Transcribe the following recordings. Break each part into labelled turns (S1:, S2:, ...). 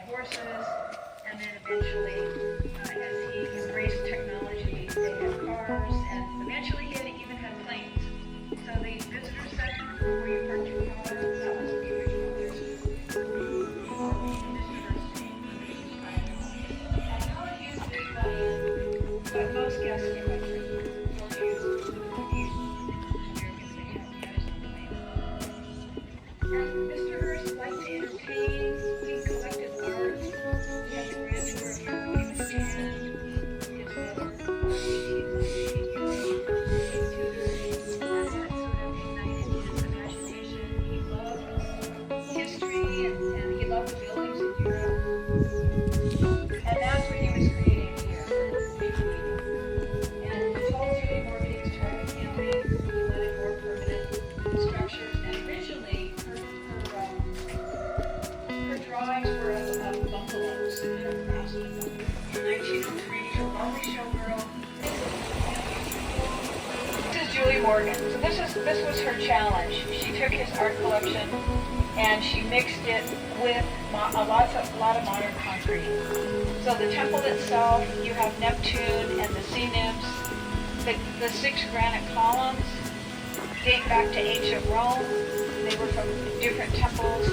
S1: ride horses, and then eventually, as he embraced technology, they had cars, and eventually he even had planes. So the visitor center where you parked your car, that was the original Hearst. And now it uses but most guests get by train. And Mr. Hearst liked to entertain. He collected art. He had the grandeur of European Japan. His mother, that sort of ignited his imagination. He loved history and he loved the buildings in Europe. And that's what he was creating here. And he told Julie Morgan he was tired of camping. He wanted more permanent structures. And originally, her drawings were of bungalows and of craftsmen. In 1903, a lovely showgirl. This is Julie Morgan. So this was her challenge. She took his art collection and she mixed it with a lot of modern concrete. So the temple itself, you have Neptune and the sea nymphs. The 6 granite columns date back to ancient Rome. They were from different temples,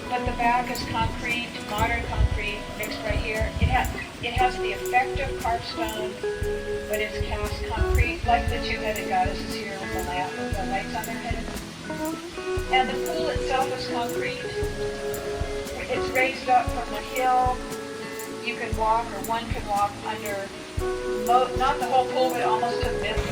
S1: but the back is concrete, modern concrete, mixed right here. It has the effect of carved stone, but it's cast concrete, like the two-headed goddesses here with the lamp with the lights on their head. And the pool itself is concrete. It's raised up from a hill. You can walk, or one can walk under, not the whole pool, but almost to the middle.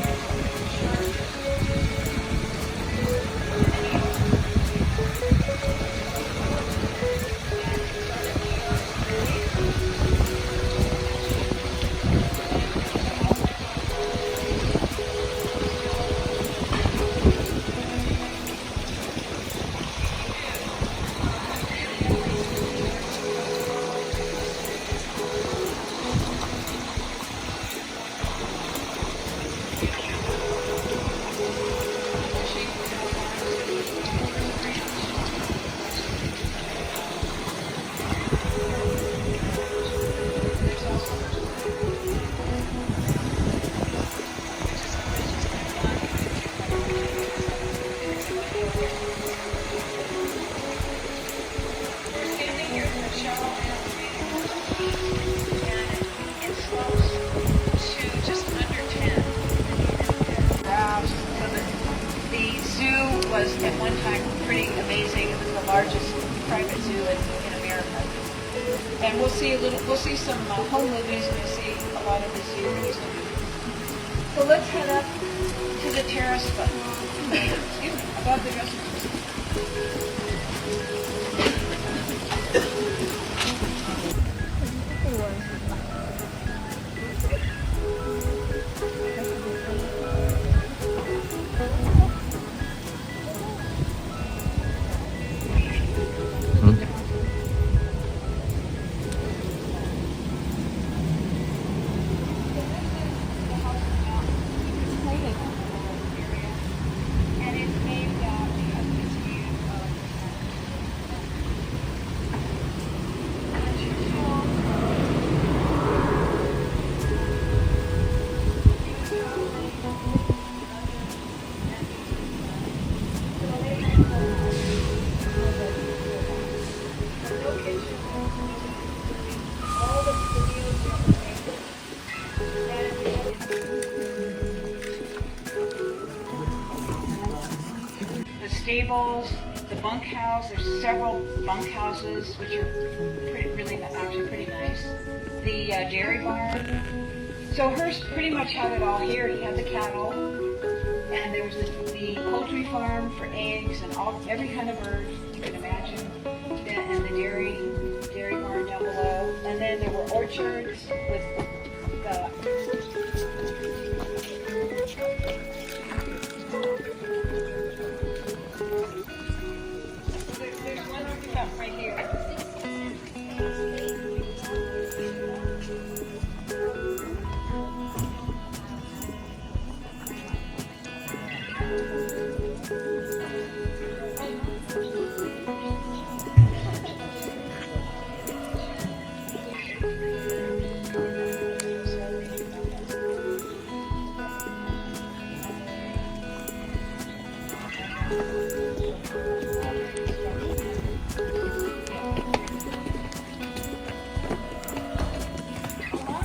S1: Was at one time pretty amazing. It was the largest private zoo in America. And we'll see some home movies, and we'll see a lot of the zoo that used to be. So let's head up to the terrace above the dressing room. Stables, the bunkhouse. There's several bunkhouses, which are actually pretty nice. The dairy barn. So Hearst pretty much had it all here. He had the cattle, and there was the poultry farm for eggs and every kind of bird you can imagine, and the dairy barn down below. And then there were orchards with the right here.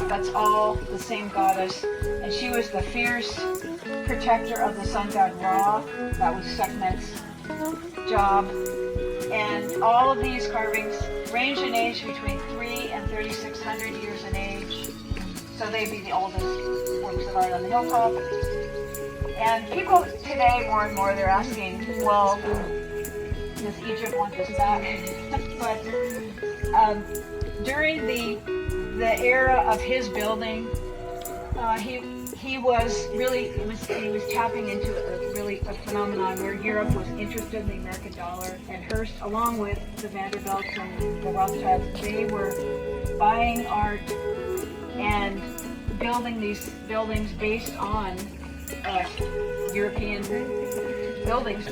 S1: That's all the same goddess, and she was the fierce protector of the sun god Ra. That was Sekhmet's job. And all of these carvings range in age between 3 and 3,600 years in age. So they'd be the oldest works of art on the hilltop. And people today, more and more, they're asking, well, does Egypt want this back? But during the era of his building, he was tapping into a phenomenon where Europe was interested in the American dollar, and Hearst, along with the Vanderbilts and the Rothschilds, they were buying art and building these buildings based on European buildings.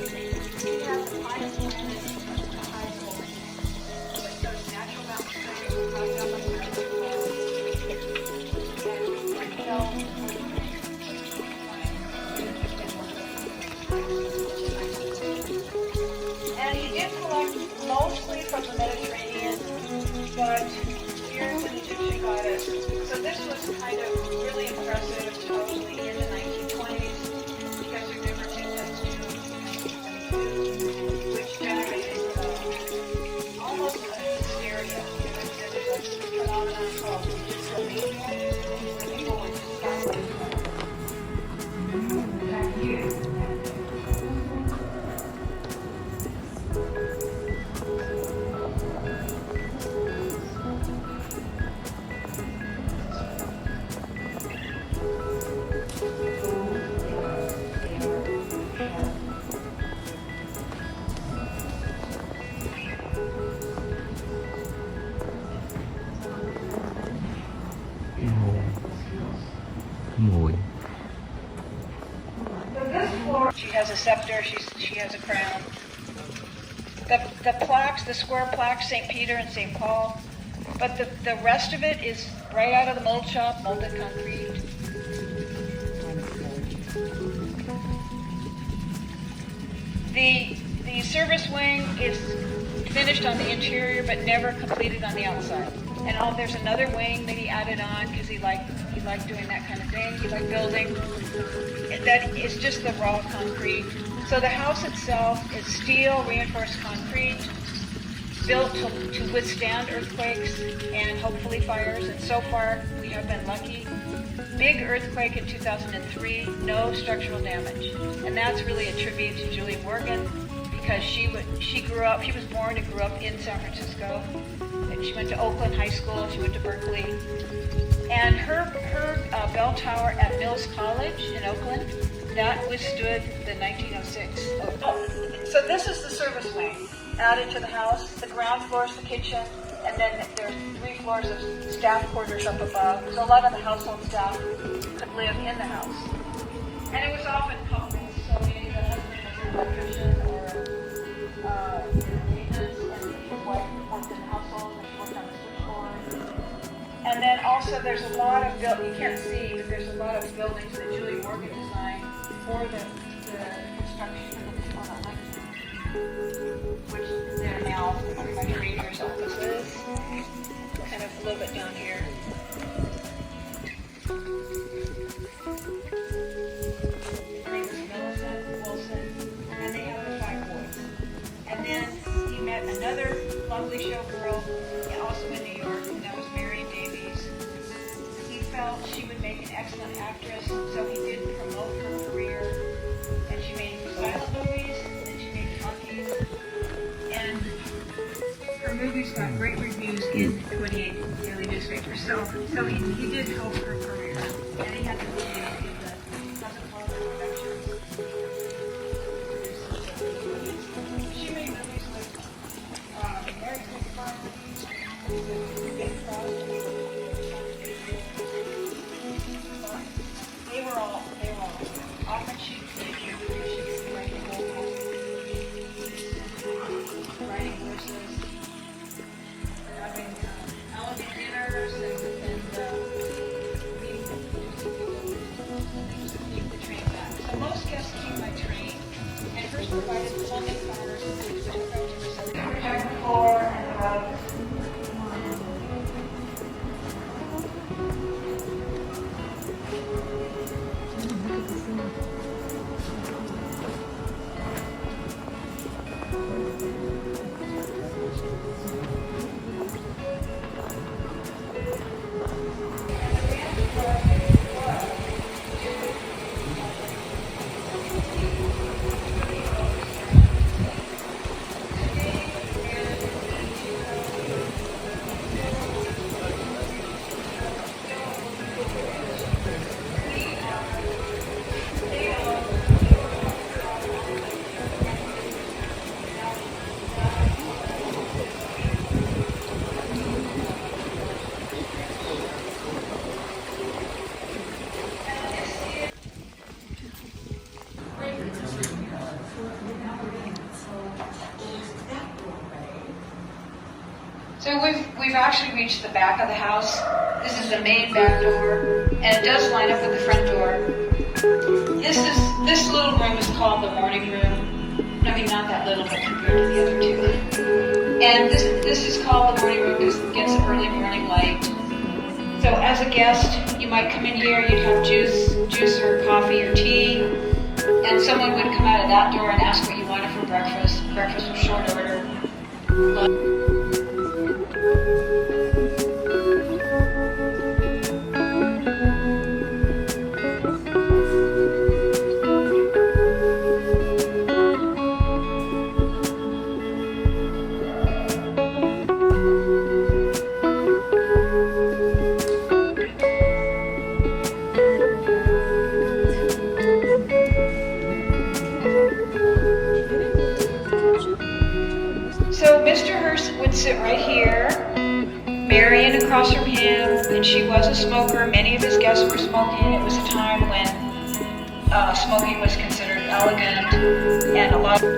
S1: And he did collect mostly from the Mediterranean, but here's an Egyptian goddess. So this was kind of really impressive, probably in the 1920s, because there are different things that which generated almost a hysteria. There's a phenomenon called Egyptomania, where people would attack you. She has a scepter, she has a crown. The plaques, the square plaques, St. Peter and St. Paul, but the rest of it is right out of the mold shop, molded concrete. The service wing is finished on the interior, but never completed on the outside. And there's another wing that he added on because he liked doing that kind of thing. He liked building. That is just the raw concrete. So the house itself is steel reinforced concrete, built to withstand earthquakes and hopefully fires. And so far we have been lucky. Big earthquake in 2003, no structural damage. And that's really a tribute to Julie Morgan, because she was born and grew up in San Francisco. And she went to Oakland High School, she went to Berkeley. And her bell tower at Mills College in Oakland, that withstood the 1906. So this is the service wing added to the house. The ground floor is the kitchen, and then there's 3 floors of staff quarters up above. So a lot of the household staff could live in the house. And it was often couples, so maybe the husband was an electrician or maintenance, and his wife worked in the household, and she worked on the switchboard. And then also there's a lot of you can't see, but there's a lot of buildings that Julie Morgan designed for the construction of the houses, which they're now pretty much readers' offices, kind of a little bit down here. Her name is Millicent Wilson, and they have the 5 boys. And then he met another lovely showgirl, also in New York, and that was Marion Davies. He felt she would make an excellent actress, so he did promote her career. And she made silent movies, and she made talkies. And her movies got great reviews in 28 daily newspapers. So he did help her career. And he had the movie in the Cousin Paula Productions. She made movies with Mary Pickford, They were all often she writing verses, having elegant dinners, and So we've actually reached the back of the house. This is the main back door, and it does line up with the front door. This little room is called the morning room. I mean, not that little, but compared to the other two. And this is called the morning room because it gets early morning light. So as a guest, you might come in here, you'd have juice or coffee or tea, and someone would come out of that door and ask what you wanted for breakfast. Breakfast was short order. So Mr. Hearst would sit right here, Marion across from him, and she was a smoker. Many of his guests were smoking. It was a time when smoking was considered elegant, and a lot of